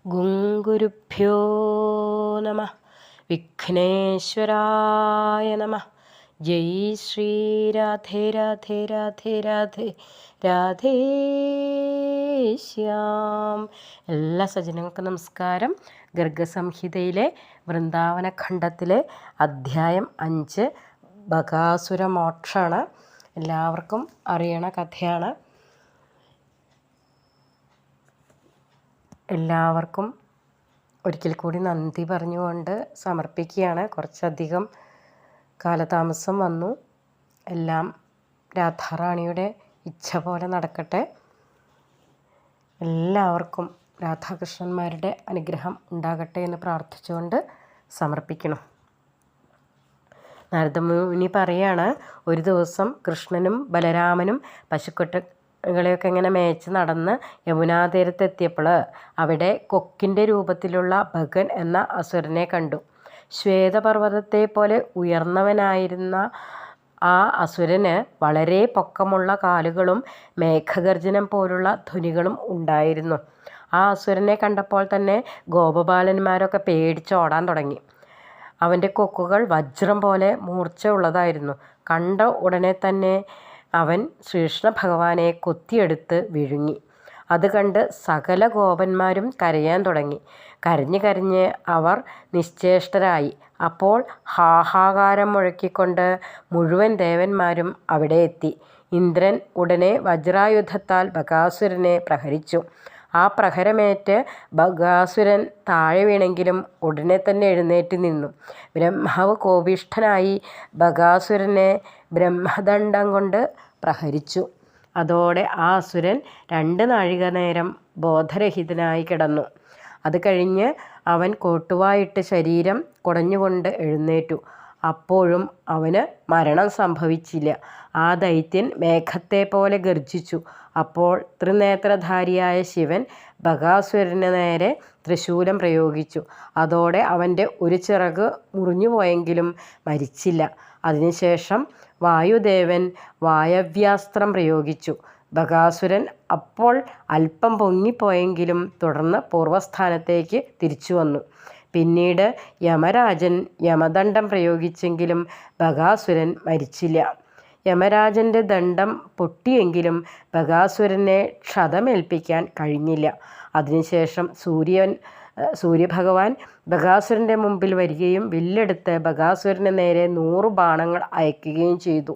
ഗുരുഭ്യോ നമഃ. വിഘ്നേശ്വരായ നമഃ. ജയ് ശ്രീ രാധേ രാധേ രാധേ രാധേ രാധേ ശ്യാം. എല്ലാ സജ്ജനങ്ങൾക്കും നമസ്കാരം. ഗർഗസംഹിതയിലെ വൃന്ദാവനഖണ്ഡത്തിലെ അധ്യായം 5 ബകാസുരമോക്ഷമാണ്. എല്ലാവർക്കും അറിയണ കഥയാണ്. എല്ലാവർക്കും ഒരിക്കൽ കൂടി നന്ദി പറഞ്ഞുകൊണ്ട് സമർപ്പിക്കുകയാണ്. കുറച്ചധികം കാലതാമസം വന്നു. എല്ലാം രാധാറാണിയുടെ ഇച്ഛ പോലെ നടക്കട്ടെ. എല്ലാവർക്കും രാധാകൃഷ്ണന്മാരുടെ അനുഗ്രഹം ഉണ്ടാകട്ടെ എന്ന് പ്രാർത്ഥിച്ചുകൊണ്ട് സമർപ്പിക്കണം. നാരദമുനി പറയാണ്, ഒരു ദിവസം കൃഷ്ണനും ബലരാമനും പശുക്കുട്ടികളെയൊക്കെ ഇങ്ങനെ മേച്ച് നടന്ന് യമുനാതീരത്തെത്തിയപ്പോൾ അവിടെ കൊക്കിൻ്റെ രൂപത്തിലുള്ള ഭഗൻ എന്ന അസുരനെ കണ്ടു. ശ്വേതപർവ്വതത്തെ പോലെ ഉയർന്നവനായിരുന്ന ആ അസുരന് വളരെ പൊക്കമുള്ള കാലുകളും മേഘഗർജനം പോലുള്ള ധ്വനികളും ഉണ്ടായിരുന്നു. ആ അസുരനെ കണ്ടപ്പോൾ തന്നെ ഗോപബാലന്മാരൊക്കെ പേടിച്ചോടാൻ തുടങ്ങി. അവൻ്റെ കൊക്കുകൾ വജ്രം പോലെ മൂർച്ച ഉള്ളതായിരുന്നു. കണ്ട ഉടനെ തന്നെ അവൻ ശ്രീകൃഷ്ണ ഭഗവാനെ കൊത്തിയെടുത്ത് വിഴുങ്ങി. അത് കണ്ട് സകല ഗോപന്മാരും കരയാൻ തുടങ്ങി. കരഞ്ഞ് കരഞ്ഞ് അവർ നിശ്ചേഷ്ടരായി. അപ്പോൾ ഹാഹാകാരം മുഴക്കിക്കൊണ്ട് മുഴുവൻ ദേവന്മാരും അവിടെ എത്തി. ഇന്ദ്രൻ ഉടനെ വജ്രായുധത്താൽ ബകാസുരനെ പ്രഹരിച്ചു. ആ പ്രഹരമേറ്റ് ബകാസുരൻ താഴെ വീണെങ്കിലും ഉടനെ തന്നെ എഴുന്നേറ്റ് നിന്നു. ബ്രഹ്മാവ് കോപിഷ്ഠനായി ബകാസുരനെ ബ്രഹ്മദണ്ഡം കൊണ്ട് പ്രഹരിച്ചു. അതോടെ ആ അസുരൻ 2 നാഴിക നേരം ബോധരഹിതനായി കിടന്നു. അത് കഴിഞ്ഞ് അവൻ കോട്ടുവായിട്ട് ശരീരം കുടഞ്ഞുകൊണ്ട് എഴുന്നേറ്റു. അപ്പോഴും അവന് മരണം സംഭവിച്ചില്ല. ആ ദൈത്യൻ മേഘത്തെ പോലെ ഗർജിച്ചു. അപ്പോൾ ത്രിനേത്രധാരിയായ ശിവൻ ബകാസുരന് നേരെ ത്രിശൂലം പ്രയോഗിച്ചു. അതോടെ അവൻ്റെ ഒരു ചിറക് മുറിഞ്ഞുപോയെങ്കിലും മരിച്ചില്ല. അതിനുശേഷം വായുദേവൻ വായവ്യാസ്ത്രം പ്രയോഗിച്ചു. ബകാസുരൻ അപ്പോൾ അല്പം പൊങ്ങിപ്പോയെങ്കിലും തുടർന്ന് പൂർവ്വസ്ഥാനത്തേക്ക് തിരിച്ചു വന്നു. പിന്നീട് യമരാജൻ യമദണ്ഡം പ്രയോഗിച്ചെങ്കിലും ബകാസുരൻ മരിച്ചില്ല. യമരാജൻ്റെ ദണ്ഡം പൊട്ടിയെങ്കിലും ബകാസുരനെ ക്ഷതമേൽപ്പിക്കാൻ കഴിഞ്ഞില്ല. അതിനുശേഷം സൂര്യഭഗവാൻ ബകാസുരൻ്റെ മുമ്പിൽ വരികയും വില്ലെടുത്ത് ബകാസുരന് നേരെ 100 ബാണങ്ങൾ അയക്കുകയും ചെയ്തു.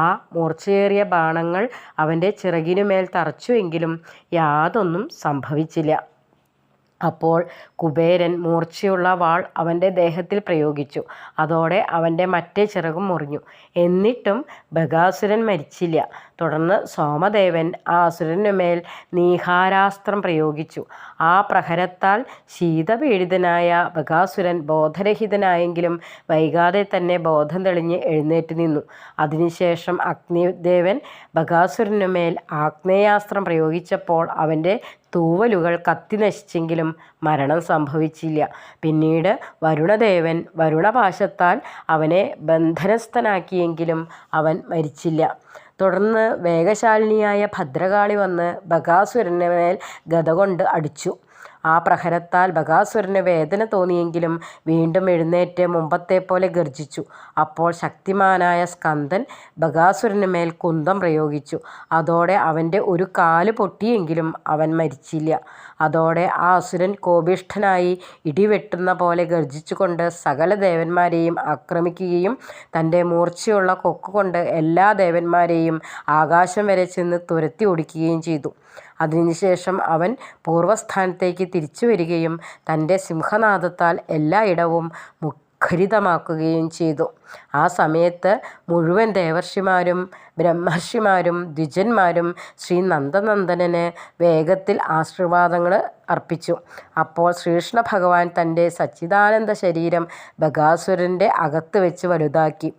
ആ മൂർച്ചയേറിയ ബാണങ്ങൾ അവൻ്റെ ചിറകിനുമേൽ തറച്ചുവെങ്കിലും യാതൊന്നും സംഭവിച്ചില്ല. അപ്പോൾ കുബേരൻ മൂർച്ചയുള്ള വാൾ അവൻ്റെ ദേഹത്തിൽ പ്രയോഗിച്ചു. അതോടെ അവൻ്റെ മറ്റേ ചിറകും മുറിഞ്ഞു. എന്നിട്ടും ബകാസുരൻ മരിച്ചില്ല. തുടർന്ന് സോമദേവൻ ആ അസുരനുമേൽ നീഹാരാസ്ത്രം പ്രയോഗിച്ചു. ആ പ്രഹരത്താൽ ശീതപീഡിതനായ ബകാസുരൻ ബോധരഹിതനായെങ്കിലും വൈകാതെ തന്നെ ബോധം തെളിഞ്ഞ് എഴുന്നേറ്റ് നിന്നു. അതിനുശേഷം അഗ്നിദേവൻ ബകാസുരനുമേൽ ആഗ്നേയാസ്ത്രം പ്രയോഗിച്ചപ്പോൾ അവൻ്റെ തൂവലുകൾ കത്തി നശിച്ചെങ്കിലും മരണം സംഭവിച്ചില്ല. പിന്നീട് വരുണദേവൻ വരുണപാശത്താൽ അവനെ ബന്ധനസ്ഥനാക്കിയെങ്കിലും അവൻ മരിച്ചില്ല. തുടർന്ന് വേഗശാലിനിയായ ഭദ്രകാളി വന്ന് ബകാസുരന് മേൽ ഗദ കൊണ്ട് അടിച്ചു. ആ പ്രഹരത്താൽ ബകാസുരന് വേദന തോന്നിയെങ്കിലും വീണ്ടും എഴുന്നേറ്റ് മുമ്പത്തെ പോലെ ഗർജിച്ചു. അപ്പോൾ ശക്തിമാനായ സ്കന്ദൻ ബകാസുരന് മേൽ കുന്തം പ്രയോഗിച്ചു. അതോടെ അവൻ്റെ ഒരു കാല് പൊട്ടിയെങ്കിലും അവൻ മരിച്ചില്ല. അതോടെ ആ അസുരൻ കോപിഷ്ഠനായി ഇടിവെട്ടുന്ന പോലെ ഗർജിച്ചുകൊണ്ട് സകല ദേവന്മാരെയും ആക്രമിക്കുകയും തൻ്റെ മൂർച്ചയുള്ള കൊക്കുകൊണ്ട് എല്ലാ ദേവന്മാരെയും ആകാശം വരെ ചെന്ന് തുരത്തി ഓടിക്കുകയും ചെയ്തു. അതിനുശേഷം അവൻ പൂർവ്വസ്ഥാനത്തേക്ക് തിരിച്ചു വരികയും തൻ്റെ സിംഹനാദത്താൽ എല്ലായിടവും മുഖരിതമാക്കുകയും ചെയ്തു. ആ സമയത്ത് മുഴുവൻ ദേവർഷിമാരും ബ്രഹ്മർഷിമാരും ദ്വിജന്മാരും ശ്രീ നന്ദനന്ദനന് വേഗത്തിൽ ആശീർവാദങ്ങൾ അർപ്പിച്ചു. അപ്പോൾ ശ്രീകൃഷ്ണ ഭഗവാൻ തൻ്റെ സച്ചിദാനന്ദ ശരീരം ബകാസുരൻ്റെ അകത്ത് വെച്ച് വലുതാക്കി.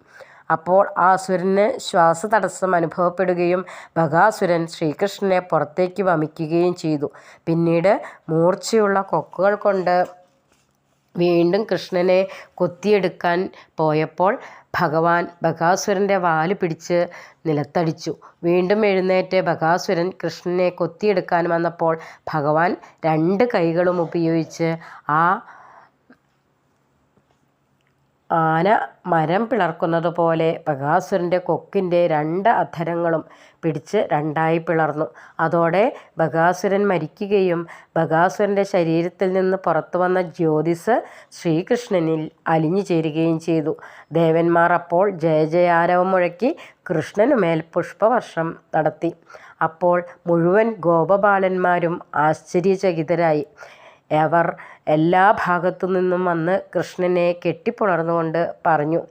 അപ്പോൾ ആ അസുരന് ശ്വാസതടസ്സം അനുഭവപ്പെടുകയും ബകാസുരൻ ശ്രീകൃഷ്ണനെ പുറത്തേക്ക് വമിക്കുകയും ചെയ്തു. പിന്നീട് മൂർച്ചയുള്ള കൊക്കുകൾ കൊണ്ട് വീണ്ടും കൃഷ്ണനെ കൊത്തിയെടുക്കാൻ പോയപ്പോൾ ഭഗവാൻ ബകാസുരൻ്റെ വാല് പിടിച്ച് നിലത്തടിച്ചു. വീണ്ടും എഴുന്നേറ്റ് ബകാസുരൻ കൃഷ്ണനെ കൊത്തിയെടുക്കാൻ വന്നപ്പോൾ ഭഗവാൻ 2 കൈകളും ഉപയോഗിച്ച് ആ ആന മരം പിളർക്കുന്നത് പോലെ ബകാസുരൻ്റെ കൊക്കിൻ്റെ 2 അധരങ്ങളും പിടിച്ച് 2ആയി പിളർന്നു. അതോടെ ബകാസുരൻ മരിക്കുകയും ബകാസുരൻ്റെ ശരീരത്തിൽ നിന്ന് പുറത്തു വന്ന ജ്യോതിസ് ശ്രീകൃഷ്ണനിൽ അലിഞ്ഞു ചേരുകയും ചെയ്തു. ദേവന്മാർ അപ്പോൾ ജയജയാരവം മുഴക്കി കൃഷ്ണനുമേൽ പുഷ്പവർഷം നടത്തി. അപ്പോൾ മുഴുവൻ ഗോപബാലന്മാരും ആശ്ചര്യചകിതരായി. അവർ എല്ലാ ഭാഗത്തു നിന്നും വന്ന് കൃഷ്ണനെ കെട്ടിപ്പുണർന്നുകൊണ്ട് പറഞ്ഞു,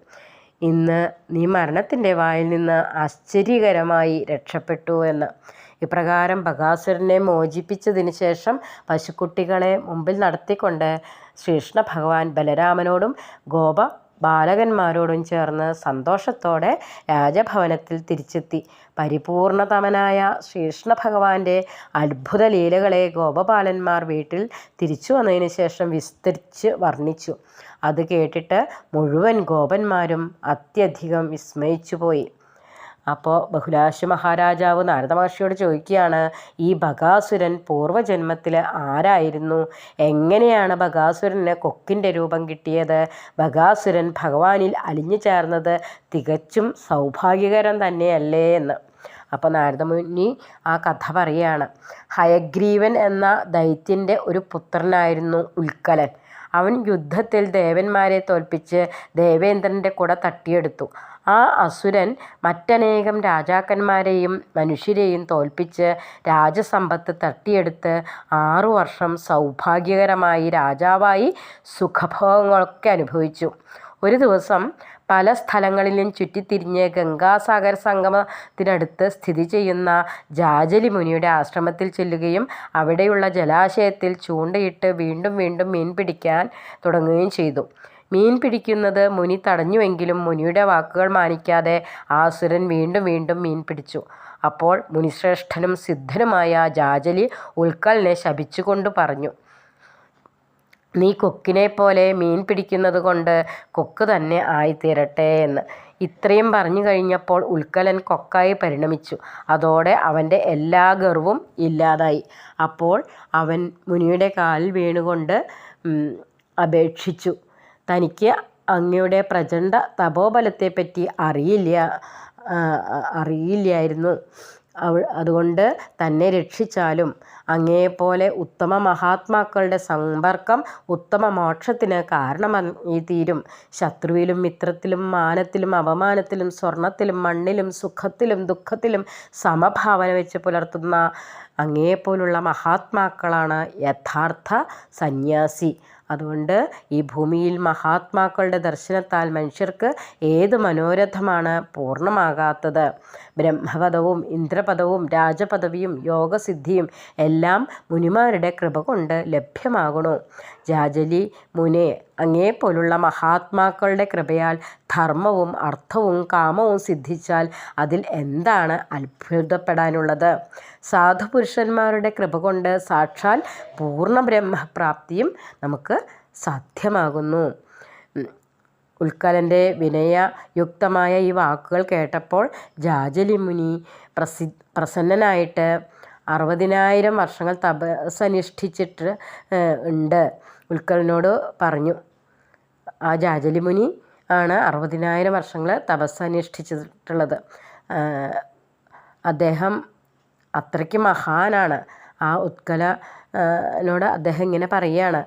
ഇന്ന് നീ മരണത്തിൻ്റെ വായിൽ നിന്ന് ആശ്ചര്യകരമായി രക്ഷപ്പെട്ടു എന്ന്. ഇപ്രകാരം ബകാസുരനെ മോചിപ്പിച്ചതിന് ശേഷം പശുക്കുട്ടികളെ മുമ്പിൽ നടത്തിക്കൊണ്ട് ശ്രീകൃഷ്ണ ഭഗവാൻ ബലരാമനോടും ബാലകന്മാരോടും ചേർന്ന് സന്തോഷത്തോടെ രാജഭവനത്തിൽ തിരിച്ചെത്തി. പരിപൂർണതമനായ ശ്രീകൃഷ്ണ ഭഗവാന്റെ അത്ഭുത ലീലകളെ ഗോപബാലന്മാർ വീട്ടിൽ തിരിച്ചു വന്നതിന് ശേഷം വിസ്തരിച്ച് വർണ്ണിച്ചു. അത് കേട്ടിട്ട് മുഴുവൻ ഗോപന്മാരും അത്യധികം വിസ്മയിച്ചു പോയി. അപ്പോൾ ബഹുലാശ മഹാരാജാവ് നാരദ മഹർഷിയോട് ചോദിക്കുകയാണ്, ഈ ബകാസുരൻ പൂർവ്വജന്മത്തിൽ ആരായിരുന്നു? എങ്ങനെയാണ് ബകാസുരന് കൊക്കിൻ്റെ രൂപം കിട്ടിയത്? ബകാസുരൻ ഭഗവാനിൽ അലിഞ്ഞു ചേർന്നത് തികച്ചും സൗഭാഗ്യകരം തന്നെയല്ലേ എന്ന്. അപ്പോൾ നാരദമുനി ആ കഥ പറയുകയാണ്. ഹയഗ്രീവൻ എന്ന ദൈത്യൻ്റെ ഒരു പുത്രനായിരുന്നു ഉൽക്കലൻ. അവൻ യുദ്ധത്തിൽ ദേവന്മാരെ തോൽപ്പിച്ച് ദേവേന്ദ്രൻ്റെ കുട തട്ടിയെടുത്തു. ആ അസുരൻ മറ്റനേകം രാജാക്കന്മാരെയും മനുഷ്യരെയും തോൽപ്പിച്ച് രാജസമ്പത്ത് തട്ടിയെടുത്ത് 6 വർഷം സൗഭാഗ്യകരമായി രാജാവായി സുഖഭോഗങ്ങളൊക്കെ അനുഭവിച്ചു. ഒരു ദിവസം പല സ്ഥലങ്ങളിലും ചുറ്റിത്തിരിഞ്ഞ് ഗംഗാസാഗര സംഗമത്തിനടുത്ത് സ്ഥിതി ചെയ്യുന്ന ജാജലി മുനിയുടെ ആശ്രമത്തിൽ ചെല്ലുകയും അവിടെയുള്ള ജലാശയത്തിൽ ചൂണ്ടയിട്ട് വീണ്ടും വീണ്ടും മീൻ പിടിക്കാൻ തുടങ്ങുകയും ചെയ്തു. മീൻ പിടിക്കുന്നത് മുനി തടഞ്ഞുവെങ്കിലും മുനിയുടെ വാക്കുകൾ മാനിക്കാതെ ആ അസുരൻ വീണ്ടും വീണ്ടും മീൻ പിടിച്ചു. അപ്പോൾ മുനിശ്രേഷ്ഠനും സിദ്ധനുമായ ജാജലി ഉൽക്കലിനെ ശപിച്ചുകൊണ്ട് പറഞ്ഞു, നീ കൊക്കിനെ പോലെ മീൻ പിടിക്കുന്നത് കൊണ്ട് കൊക്ക് തന്നെ ആയിത്തീരട്ടെ എന്ന്. ഇത്രയും പറഞ്ഞു കഴിഞ്ഞപ്പോൾ ഉൽക്കലൻ കൊക്കായി പരിണമിച്ചു. അതോടെ അവൻ്റെ എല്ലാ ഗർവും ഇല്ലാതായി. അപ്പോൾ അവൻ മുനിയുടെ കാലിൽ വീണുകൊണ്ട് അപേക്ഷിച്ചു, തനിക്ക് അങ്ങയുടെ പ്രചണ്ഡ തപോബലത്തെപ്പറ്റി അറിയില്ലായിരുന്നു. അതുകൊണ്ട് തന്നെ രക്ഷിച്ചാലും അങ്ങയെപ്പോലെ ഉത്തമ മഹാത്മാക്കളുടെ സമ്പർക്കം ഉത്തമ മോക്ഷത്തിന് കാരണമായി തീരും. ശത്രുവിലും മിത്രത്തിലും മാനത്തിലും അപമാനത്തിലും സ്വർണത്തിലും മണ്ണിലും സുഖത്തിലും ദുഃഖത്തിലും സമഭാവന വെച്ച് പുലർത്തുന്ന അങ്ങയെപ്പോലുള്ള മഹാത്മാക്കളാണ് യഥാർത്ഥ സന്യാസി. അതുകൊണ്ട് ഈ ഭൂമിയിൽ മഹാത്മാക്കളുടെ ദർശനത്താൽ മനുഷ്യർക്ക് ഏത് മനോരഥമാണ് പൂർണ്ണമാകാത്തത്? ബ്രഹ്മപദവും ഇന്ദ്രപദവും രാജപദവിയും യോഗസിദ്ധിയും എല്ലാം മുനിമാരുടെ കൃപ കൊണ്ട് ലഭ്യമാകണു. ജാജലി മുനെ, അങ്ങേപ്പോലുള്ള മഹാത്മാക്കളുടെ കൃപയാൽ ധർമ്മവും അർത്ഥവും കാമവും സിദ്ധിച്ചാൽ അതിൽ എന്താണ് അത്ഭുതപ്പെടാനുള്ളത്? സാധുപുരുഷന്മാരുടെ കൃപ കൊണ്ട് സാക്ഷാൽ പൂർണ്ണ ബ്രഹ്മപ്രാപ്തിയും നമുക്ക് സാധ്യമാകുന്നു. ഉൽക്കലൻ്റെ വിനയയുക്തമായ ഈ വാക്കുകൾ കേട്ടപ്പോൾ ജാജലി മുനി പ്രസന്നനായിട്ട് 60,000 വർഷങ്ങൾ തപസ്സനുഷ്ഠിച്ചിട്ട് ഉണ്ട് ഉൽക്കലനോട് പറഞ്ഞു. ആ ജാജലി മുനി ആണ് 60,000 വർഷങ്ങൾ തപസ്സനുഷ്ഠിച്ചിട്ടുള്ളത്. അദ്ദേഹം അത്രയ്ക്ക് മഹാനാണ്. ആ ഉത്കലനോട് അദ്ദേഹം ഇങ്ങനെ പറയുകയാണ്,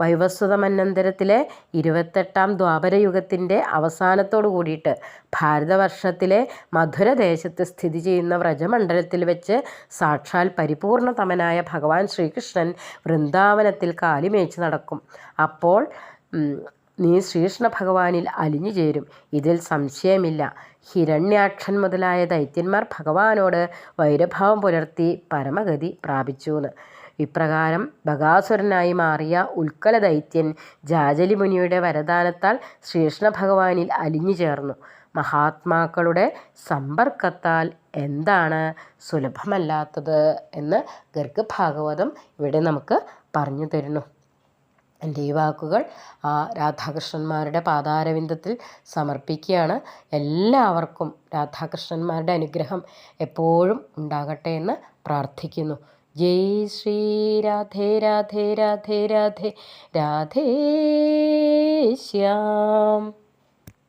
വൈവസ്വത മന്വന്തരത്തിലെ 28ാം ദ്വാപരയുഗത്തിൻ്റെ അവസാനത്തോടു കൂടിയിട്ട് ഭാരതവർഷത്തിലെ മധുരദേശത്ത് സ്ഥിതി ചെയ്യുന്ന വ്രജമണ്ഡലത്തിൽ വെച്ച് സാക്ഷാൽ പരിപൂർണതമനായ ഭഗവാൻ ശ്രീകൃഷ്ണൻ വൃന്ദാവനത്തിൽ കാലിമേച്ച് നടക്കും. അപ്പോൾ നീ ശ്രീകൃഷ്ണ ഭഗവാനിൽ അലിഞ്ഞു ചേരും, ഇതിൽ സംശയമില്ല. ഹിരണ്യാക്ഷൻ മുതലായ ദൈത്യന്മാർ ഭഗവാനോട് വൈരഭാവം പുലർത്തി പരമഗതി പ്രാപിച്ചുവെന്ന്. ഇപ്രകാരം ബകാസുരനായി മാറിയ ഉൽക്കല ദൈത്യൻ ജാജലി മുനിയുടെ വരദാനത്താൽ ശ്രീകൃഷ്ണ ഭഗവാനിൽ അലിഞ്ഞു ചേർന്നു. മഹാത്മാക്കളുടെ സമ്പർക്കത്താൽ എന്താണ് സുലഭമല്ലാത്തത് എന്ന് ഗർഗഭാഗവതം ഇവിടെ നമുക്ക് പറഞ്ഞു തരുന്നു. എൻ്റെ ഈ വാക്കുകൾ ആ രാധാകൃഷ്ണന്മാരുടെ പാതാരവിന്ദത്തിൽ സമർപ്പിക്കുകയാണ്. എല്ലാവർക്കും രാധാകൃഷ്ണന്മാരുടെ അനുഗ്രഹം എപ്പോഴും ഉണ്ടാകട്ടെ എന്ന് പ്രാർത്ഥിക്കുന്നു. ജയ് ശ്രീ രാധേ രാധേ രാധേ രാധേ രാധേ ശ്യാം.